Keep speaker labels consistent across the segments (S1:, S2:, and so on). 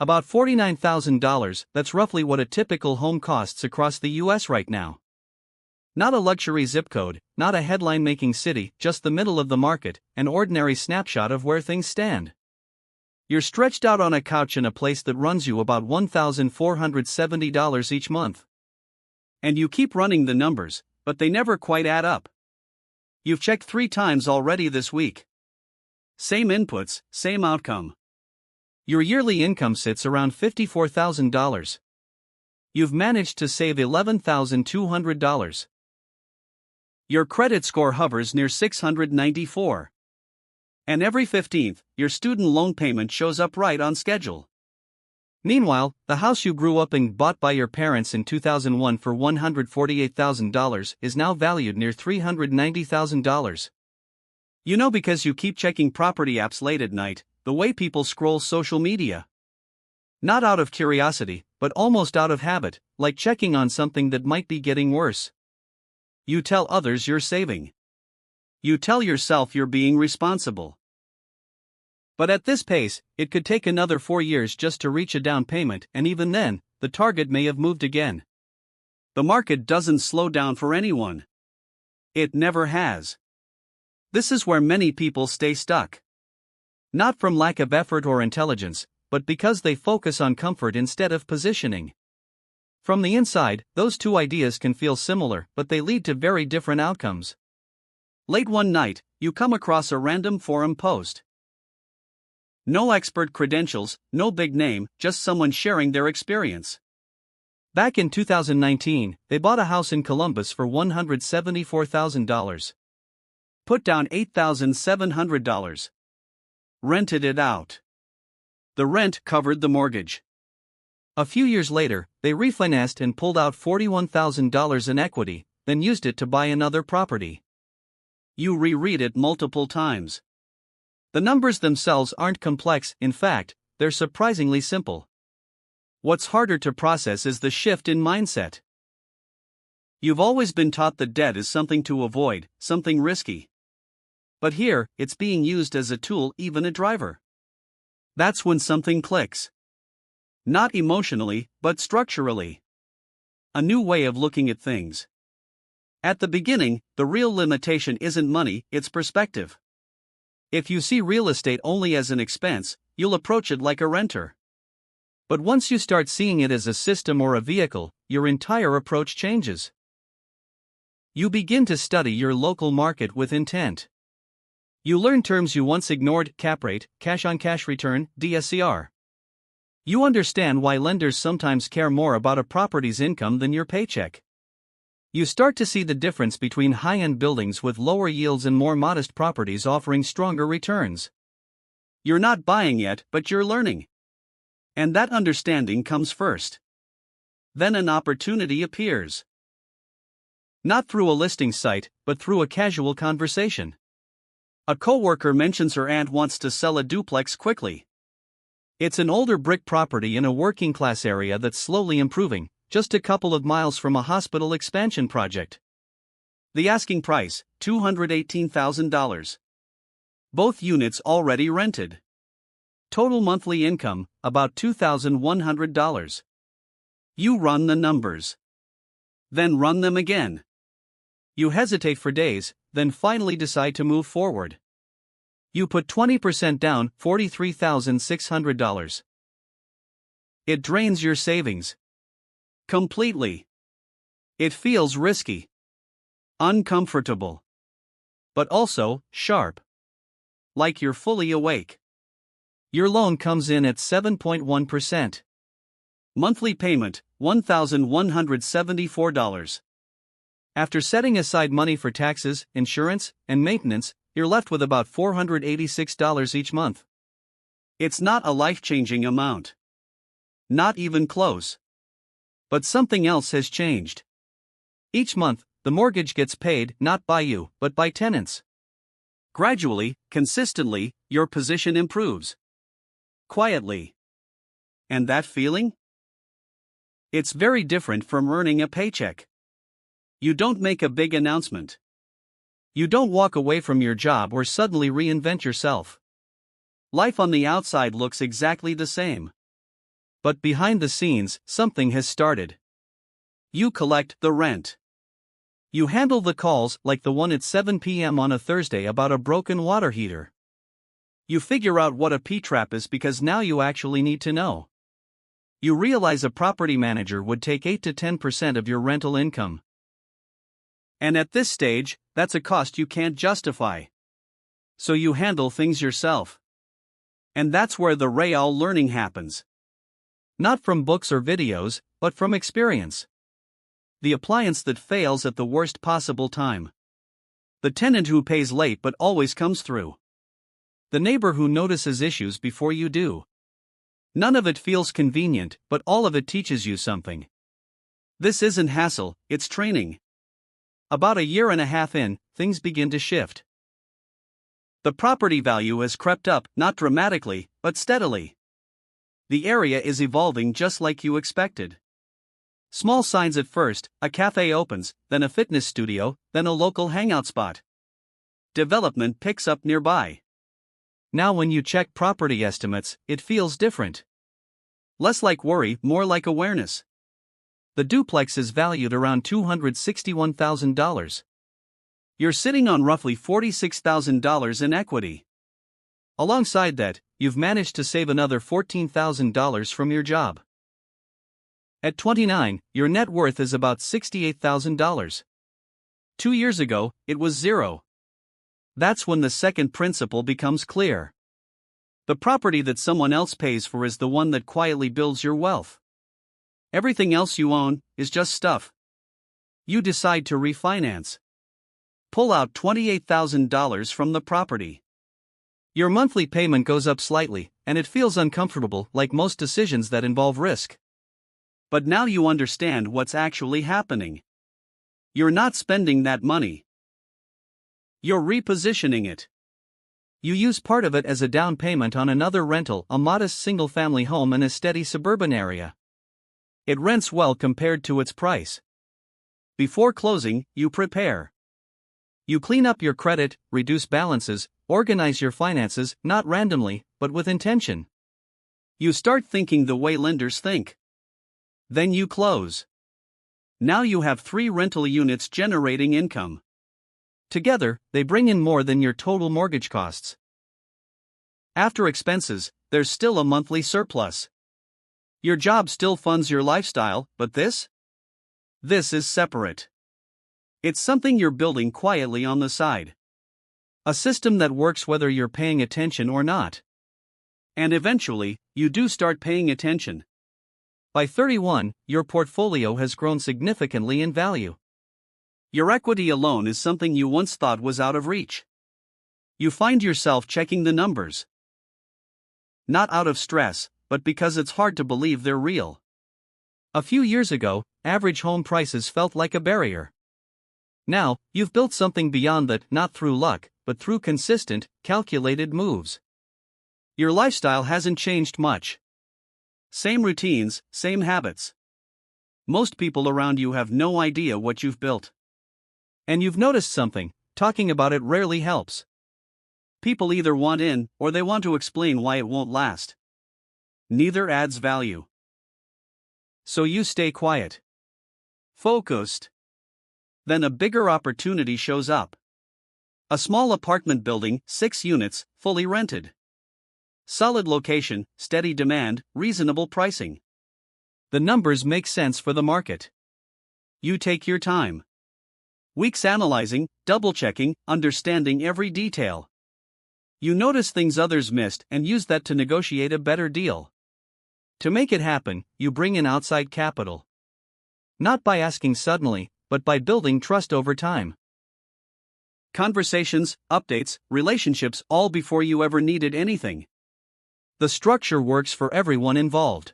S1: About $49,000, that's roughly what a typical home costs across the US right now. Not a luxury zip code, not a headline-making city, just the middle of the market, an ordinary snapshot of where things stand. You're stretched out on a couch in a place that runs you about $1,470 each month. And you keep running the numbers, but they never quite add up. You've checked 3 times already this week. Same inputs, same outcome. Your yearly income sits around $54,000. You've managed to save $11,200. Your credit score hovers near 694. And every 15th, your student loan payment shows up right on schedule. Meanwhile, the house you grew up in, bought by your parents in 2001 for $148,000, is now valued near $390,000. You know, because you keep checking property apps late at night, the way people scroll social media. Not out of curiosity, but almost out of habit, like checking on something that might be getting worse. You tell others you're saving. You tell yourself you're being responsible. But at this pace, it could take another 4 years just to reach a down payment, and even then, the target may have moved again. The market doesn't slow down for anyone. It never has. This is where many people stay stuck. Not from lack of effort or intelligence, but because they focus on comfort instead of positioning. From the inside, those two ideas can feel similar, but they lead to very different outcomes. Late one night, you come across a random forum post. No expert credentials, no big name, just someone sharing their experience. Back in 2019, they bought a house in Columbus for $174,000. Put down $8,700. Rented it out. The rent covered the mortgage. A few years later, they refinanced and pulled out $41,000 in equity, then used it to buy another property. You reread it multiple times. The numbers themselves aren't complex, in fact, they're surprisingly simple. What's harder to process is the shift in mindset. You've always been taught that debt is something to avoid, something risky. But here, it's being used as a tool, even a driver. That's when something clicks. Not emotionally, but structurally. A new way of looking at things. At the beginning, the real limitation isn't money, it's perspective. If you see real estate only as an expense, you'll approach it like a renter. But once you start seeing it as a system or a vehicle, your entire approach changes. You begin to study your local market with intent. You learn terms you once ignored: cap rate, cash-on-cash return, DSCR. You understand why lenders sometimes care more about a property's income than your paycheck. You start to see the difference between high-end buildings with lower yields and more modest properties offering stronger returns. You're not buying yet, but you're learning. And that understanding comes first. Then an opportunity appears. Not through a listing site, but through a casual conversation. A coworker mentions her aunt wants to sell a duplex quickly. It's an older brick property in a working-class area that's slowly improving, just a couple of miles from a hospital expansion project. The asking price, $218,000. Both units already rented. Total monthly income, about $2,100. You run the numbers. Then run them again. You hesitate for days, then finally decide to move forward. You put 20% down, $43,600. It drains your savings. Completely. It feels risky. Uncomfortable. But also, sharp. Like you're fully awake. Your loan comes in at 7.1%. Monthly payment, $1,174. After setting aside money for taxes, insurance, and maintenance, you're left with about $486 each month. It's not a life-changing amount. Not even close. But something else has changed. Each month, the mortgage gets paid not by you, but by tenants. Gradually, consistently, your position improves. Quietly. And that feeling? It's very different from earning a paycheck. You don't make a big announcement. You don't walk away from your job or suddenly reinvent yourself. Life on the outside looks exactly the same. But behind the scenes, something has started. You collect the rent. You handle the calls, like the one at 7 p.m. on a Thursday about a broken water heater. You figure out what a P-trap is because now you actually need to know. You realize a property manager would take 8 to 10% of your rental income. And at this stage, that's a cost you can't justify. So you handle things yourself. And that's where the real learning happens. Not from books or videos, but from experience. The appliance that fails at the worst possible time. The tenant who pays late but always comes through. The neighbor who notices issues before you do. None of it feels convenient, but all of it teaches you something. This isn't hassle, it's training. About a year and a half in, things begin to shift. The property value has crept up, not dramatically, but steadily. The area is evolving just like you expected. Small signs at first, a cafe opens, then a fitness studio, then a local hangout spot. Development picks up nearby. Now when you check property estimates, it feels different. Less like worry, more like awareness. The duplex is valued around $261,000. You're sitting on roughly $46,000 in equity. Alongside that, you've managed to save another $14,000 from your job. At 29, your net worth is about $68,000. 2 years ago, it was zero. That's when the second principle becomes clear. The property that someone else pays for is the one that quietly builds your wealth. Everything else you own is just stuff. You decide to refinance. Pull out $28,000 from the property. Your monthly payment goes up slightly, and it feels uncomfortable, like most decisions that involve risk. But now you understand what's actually happening. You're not spending that money. You're repositioning it. You use part of it as a down payment on another rental, a modest single-family home in a steady suburban area. It rents well compared to its price. Before closing, you prepare. You clean up your credit, reduce balances, organize your finances, not randomly, but with intention. You start thinking the way lenders think. Then you close. Now you have 3 rental units generating income. Together, they bring in more than your total mortgage costs. After expenses, there's still a monthly surplus. Your job still funds your lifestyle, but this? This is separate. It's something you're building quietly on the side. A system that works whether you're paying attention or not. And eventually, you do start paying attention. By 31, your portfolio has grown significantly in value. Your equity alone is something you once thought was out of reach. You find yourself checking the numbers. Not out of stress, but because it's hard to believe they're real. A few years ago, average home prices felt like a barrier. Now, you've built something beyond that, not through luck, but through consistent, calculated moves. Your lifestyle hasn't changed much. Same routines, same habits. Most people around you have no idea what you've built. And you've noticed something, talking about it rarely helps. People either want in, or they want to explain why it won't last. Neither adds value. So you stay quiet. Focused. Then a bigger opportunity shows up. A small apartment building, 6 units, fully rented. Solid location, steady demand, reasonable pricing. The numbers make sense for the market. You take your time. Weeks analyzing, double-checking, understanding every detail. You notice things others missed and use that to negotiate a better deal. To make it happen, you bring in outside capital. Not by asking suddenly, but by building trust over time. Conversations, updates, relationships, all before you ever needed anything. The structure works for everyone involved.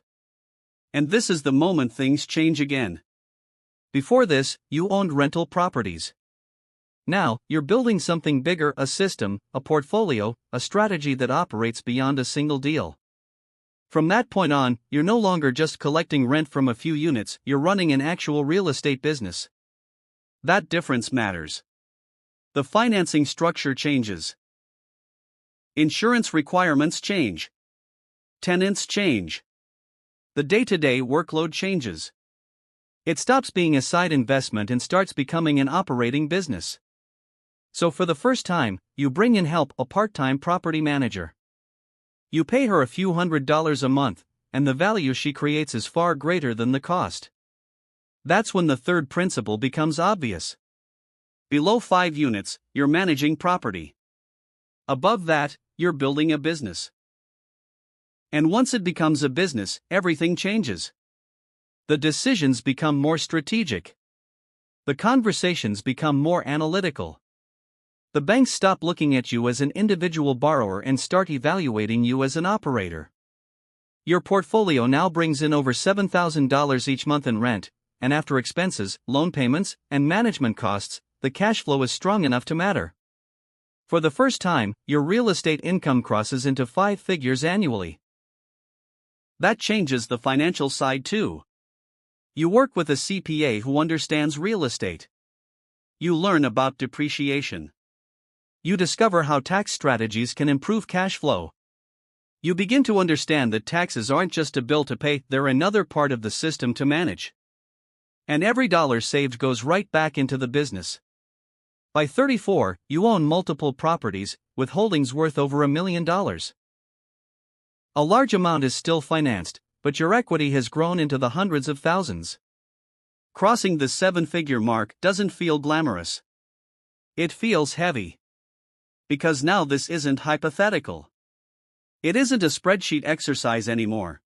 S1: And this is the moment things change again. Before this, you owned rental properties. Now, you're building something bigger, a system, a portfolio, a strategy that operates beyond a single deal. From that point on, you're no longer just collecting rent from a few units, you're running an actual real estate business. That difference matters. The financing structure changes. Insurance requirements change. Tenants change. the day-to-day workload changes. It stops being a side investment and starts becoming an operating business. So for the first time, you bring in help, a part-time property manager. You pay her a few $100s a month, and the value she creates is far greater than the cost. That's when the third principle becomes obvious. Below 5 units, you're managing property. Above that, you're building a business. And once it becomes a business, everything changes. The decisions become more strategic. The conversations become more analytical. The banks stop looking at you as an individual borrower and start evaluating you as an operator. Your portfolio now brings in over $7,000 each month in rent, and after expenses, loan payments, and management costs, the cash flow is strong enough to matter. For the first time, your real estate income crosses into 5 figures annually. That changes the financial side too. You work with a CPA who understands real estate. You learn about depreciation. You discover how tax strategies can improve cash flow. You begin to understand that taxes aren't just a bill to pay, they're another part of the system to manage. And every dollar saved goes right back into the business. By 34, you own multiple properties, with holdings worth over $1 million. A large amount is still financed, but your equity has grown into the hundreds of thousands. Crossing the 7-figure mark doesn't feel glamorous. It feels heavy. Because now this isn't hypothetical. It isn't a spreadsheet exercise anymore.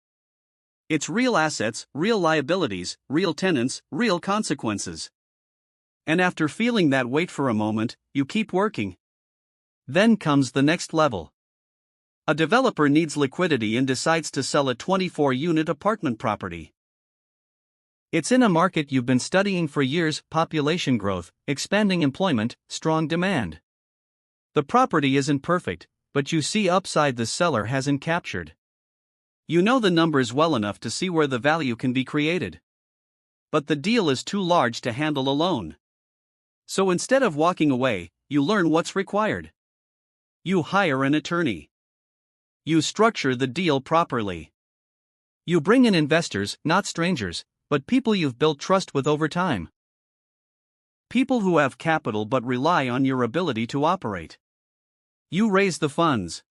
S1: It's real assets, real liabilities, real tenants, real consequences. And after feeling that weight for a moment, you keep working. Then comes the next level. A developer needs liquidity and decides to sell a 24-unit apartment property. It's in a market you've been studying for years: population growth, expanding employment, strong demand. The property isn't perfect, but you see upside the seller hasn't captured. You know the numbers well enough to see where the value can be created. But the deal is too large to handle alone. So instead of walking away, you learn what's required. You hire an attorney. You structure the deal properly. You bring in investors, not strangers, but people you've built trust with over time. People who have capital but rely on your ability to operate. You raise the funds.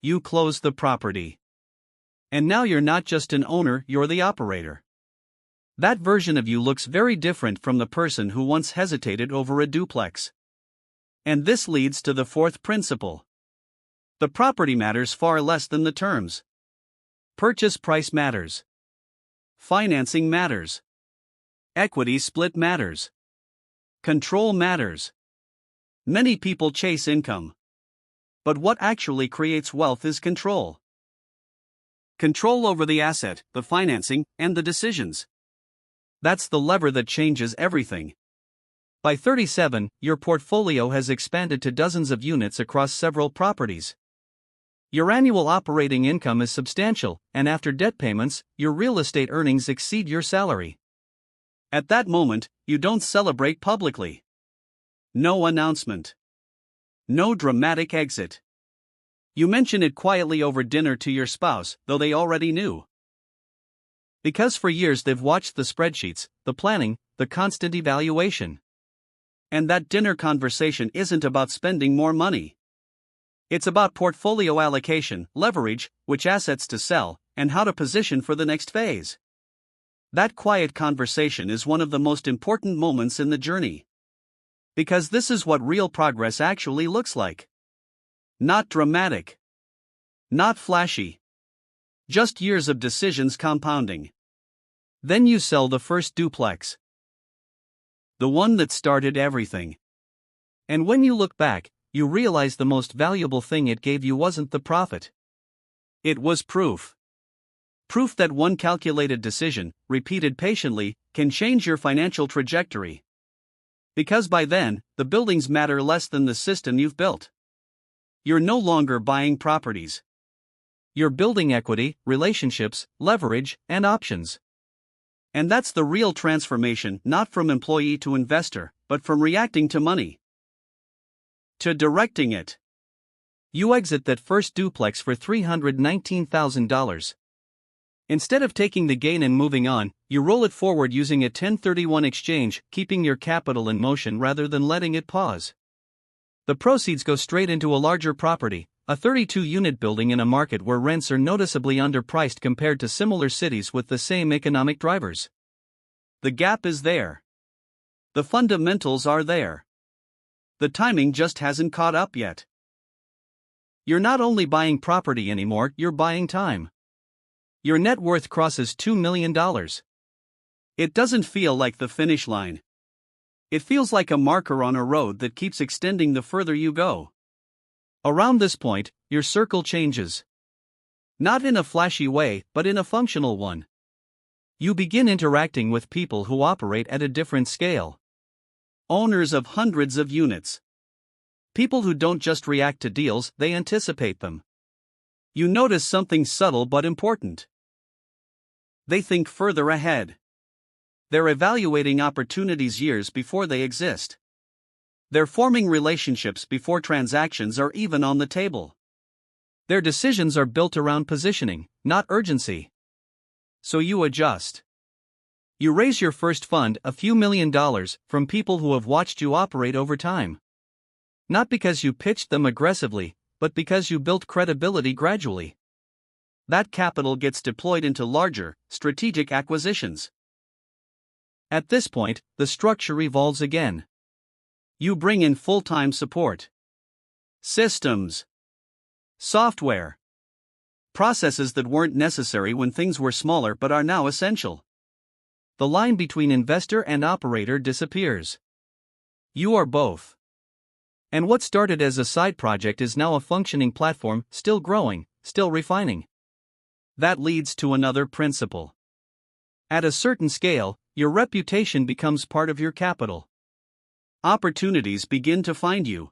S1: You close the property. And now you're not just an owner, you're the operator. That version of you looks very different from the person who once hesitated over a duplex. And this leads to the fourth principle. The property matters far less than the terms. Purchase price matters. Financing matters. Equity split matters. Control matters. Many people chase income. But what actually creates wealth is control. Control over the asset, the financing, and the decisions. That's the lever that changes everything. By 37, your portfolio has expanded to dozens of units across several properties. Your annual operating income is substantial, and after debt payments, your real estate earnings exceed your salary. At that moment, you don't celebrate publicly. No announcement. No dramatic exit. You mention it quietly over dinner to your spouse, though they already knew. Because for years they've watched the spreadsheets, the planning, the constant evaluation. And that dinner conversation isn't about spending more money. It's about portfolio allocation, leverage, which assets to sell, and how to position for the next phase. That quiet conversation is one of the most important moments in the journey. Because this is what real progress actually looks like. Not dramatic. Not flashy. Just years of decisions compounding. Then you sell the first duplex. The one that started everything. And when you look back, you realize the most valuable thing it gave you wasn't the profit. It was proof. Proof that one calculated decision, repeated patiently, can change your financial trajectory. Because by then, the buildings matter less than the system you've built. You're no longer buying properties. You're building equity, relationships, leverage, and options. And that's the real transformation, not from employee to investor, but from reacting to money to directing it. You exit that first duplex for $319,000. Instead of taking the gain and moving on, you roll it forward using a 1031 exchange, keeping your capital in motion rather than letting it pause. The proceeds go straight into a larger property, a 32-unit building in a market where rents are noticeably underpriced compared to similar cities with the same economic drivers. The gap is there. The fundamentals are there. The timing just hasn't caught up yet. You're not only buying property anymore, you're buying time. Your net worth crosses $2 million. It doesn't feel like the finish line. It feels like a marker on a road that keeps extending the further you go. Around this point, your circle changes. Not in a flashy way, but in a functional one. You begin interacting with people who operate at a different scale. Owners of hundreds of units. People who don't just react to deals, they anticipate them. You notice something subtle but important. They think further ahead. They're evaluating opportunities years before they exist. They're forming relationships before transactions are even on the table. Their decisions are built around positioning, not urgency. So you adjust. You raise your first fund, a few $1,000,000, from people who have watched you operate over time. Not because you pitched them aggressively, but because you built credibility gradually. That capital gets deployed into larger, strategic acquisitions. At this point, the structure evolves again. You bring in full-time support. Systems. Software. Processes that weren't necessary when things were smaller but are now essential. The line between investor and operator disappears. You are both. And what started as a side project is now a functioning platform, still growing, still refining. That leads to another principle. At a certain scale, your reputation becomes part of your capital. Opportunities begin to find you.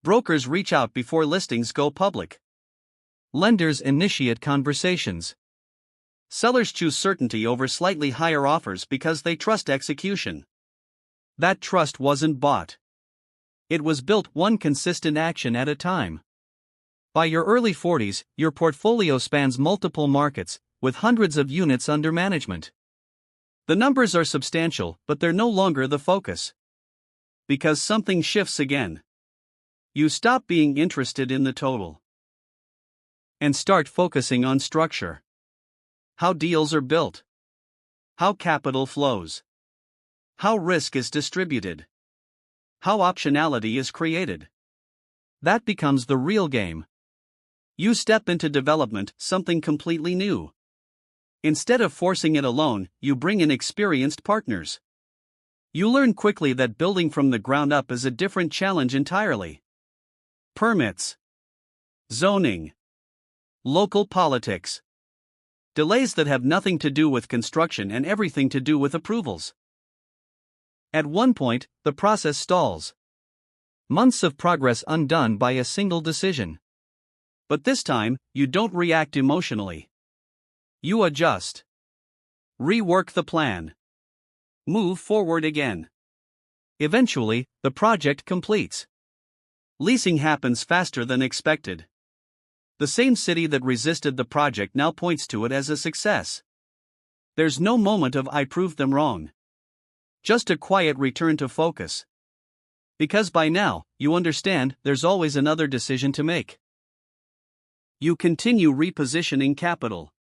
S1: Brokers reach out before listings go public. Lenders initiate conversations. Sellers choose certainty over slightly higher offers because they trust execution. That trust wasn't bought. It was built one consistent action at a time. By your early 40s, your portfolio spans multiple markets, with hundreds of units under management. The numbers are substantial, but they're no longer the focus. Because something shifts again. You stop being interested in the total. And start focusing on structure. How deals are built. How capital flows. How risk is distributed. How optionality is created. That becomes the real game. You step into development, something completely new. Instead of forcing it alone, you bring in experienced partners. You learn quickly that building from the ground up is a different challenge entirely. Permits. Zoning. Local politics. Delays that have nothing to do with construction and everything to do with approvals. At one point, the process stalls. Months of progress undone by a single decision. But this time, you don't react emotionally. You adjust. Rework the plan. Move forward again. Eventually, the project completes. Leasing happens faster than expected. The same city that resisted the project now points to it as a success. There's no moment of "I proved them wrong." Just a quiet return to focus. Because by now, you understand there's always another decision to make. You continue repositioning capital.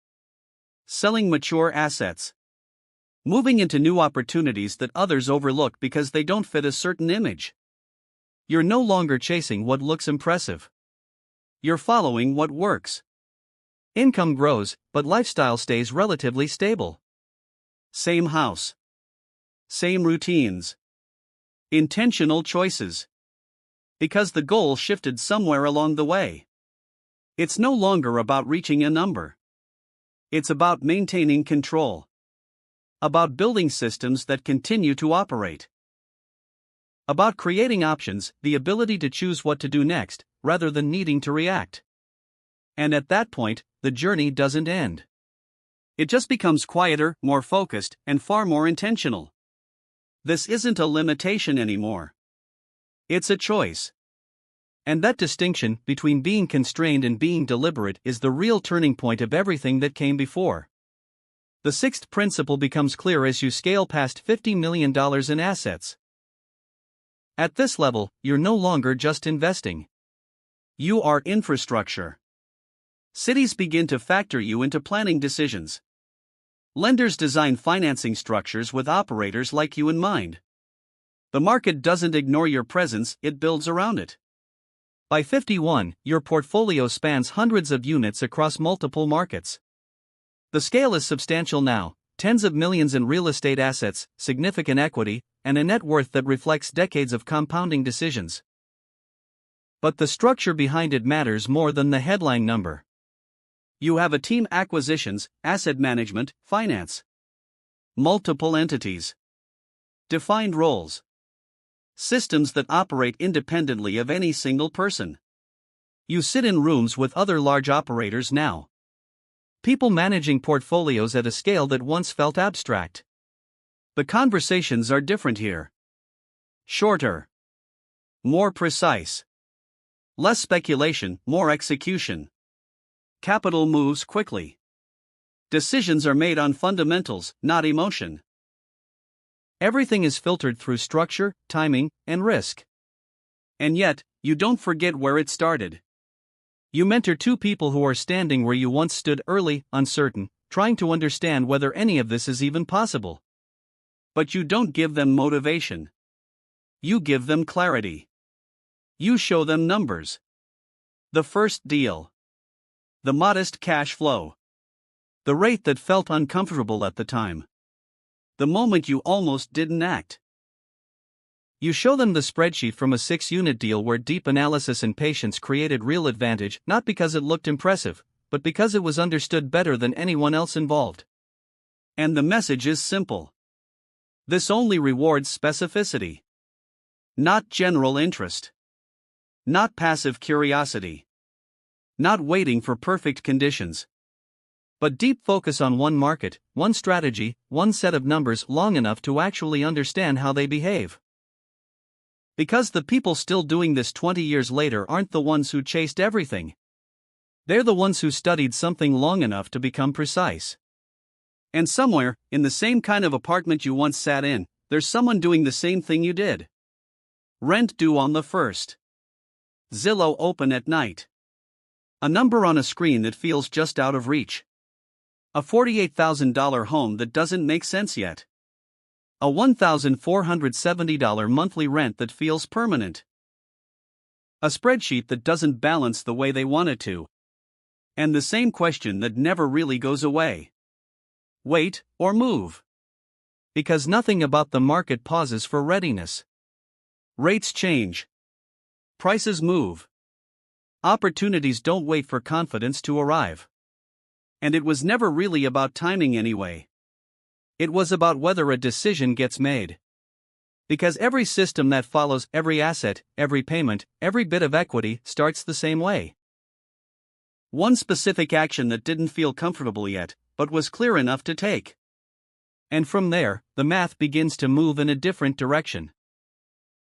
S1: Selling mature assets. Moving into new opportunities that others overlook because they don't fit a certain image. You're no longer chasing what looks impressive. You're following what works. Income grows, but lifestyle stays relatively stable. Same house. Same routines. Intentional choices. Because the goal shifted somewhere along the way. It's no longer about reaching a number. It's about maintaining control. About building systems that continue to operate. About creating options, the ability to choose what to do next, rather than needing to react. And at that point, the journey doesn't end. It just becomes quieter, more focused, and far more intentional. This isn't a limitation anymore. It's a choice. And that distinction between being constrained and being deliberate is the real turning point of everything that came before. The sixth principle becomes clear as you scale past $50 million in assets. At this level, you're no longer just investing. You are infrastructure. Cities begin to factor you into planning decisions. Lenders design financing structures with operators like you in mind. The market doesn't ignore your presence, it builds around it. By 51, your portfolio spans hundreds of units across multiple markets. The scale is substantial now, tens of millions in real estate assets, significant equity, and a net worth that reflects decades of compounding decisions. But the structure behind it matters more than the headline number. You have a team: acquisitions, asset management, finance. Multiple entities. Defined roles. Systems that operate independently of any single person. You sit in rooms with other large operators now. People managing portfolios at a scale that once felt abstract. The conversations are different here. Shorter. More precise. Less speculation, more execution. Capital moves quickly. Decisions are made on fundamentals, not emotion. Everything is filtered through structure, timing, and risk. And yet, you don't forget where it started. You mentor two people who are standing where you once stood, early, uncertain, trying to understand whether any of this is even possible. But you don't give them motivation. You give them clarity. You show them numbers. The first deal. The modest cash flow. The rate that felt uncomfortable at the time. The moment you almost didn't act. You show them the spreadsheet from a 6-unit deal where deep analysis and patience created real advantage, not because it looked impressive, but because it was understood better than anyone else involved. And the message is simple. This only rewards specificity. Not general interest. Not passive curiosity. Not waiting for perfect conditions. But deep focus on one market, one strategy, one set of numbers long enough to actually understand how they behave. Because the people still doing this 20 years later aren't the ones who chased everything. They're the ones who studied something long enough to become precise. And somewhere, in the same kind of apartment you once sat in, there's someone doing the same thing you did. Rent due on the 1st. Zillow open at night. A number on a screen that feels just out of reach. A $48,000 home that doesn't make sense yet. A $1,470 monthly rent that feels permanent. A spreadsheet that doesn't balance the way they want it to. And the same question that never really goes away. Wait or move? Because nothing about the market pauses for readiness. Rates change. Prices move. Opportunities don't wait for confidence to arrive. And it was never really about timing anyway. It was about whether a decision gets made. Because every system that follows, every asset, every payment, every bit of equity starts the same way. One specific action that didn't feel comfortable yet, but was clear enough to take. And from there, the math begins to move in a different direction.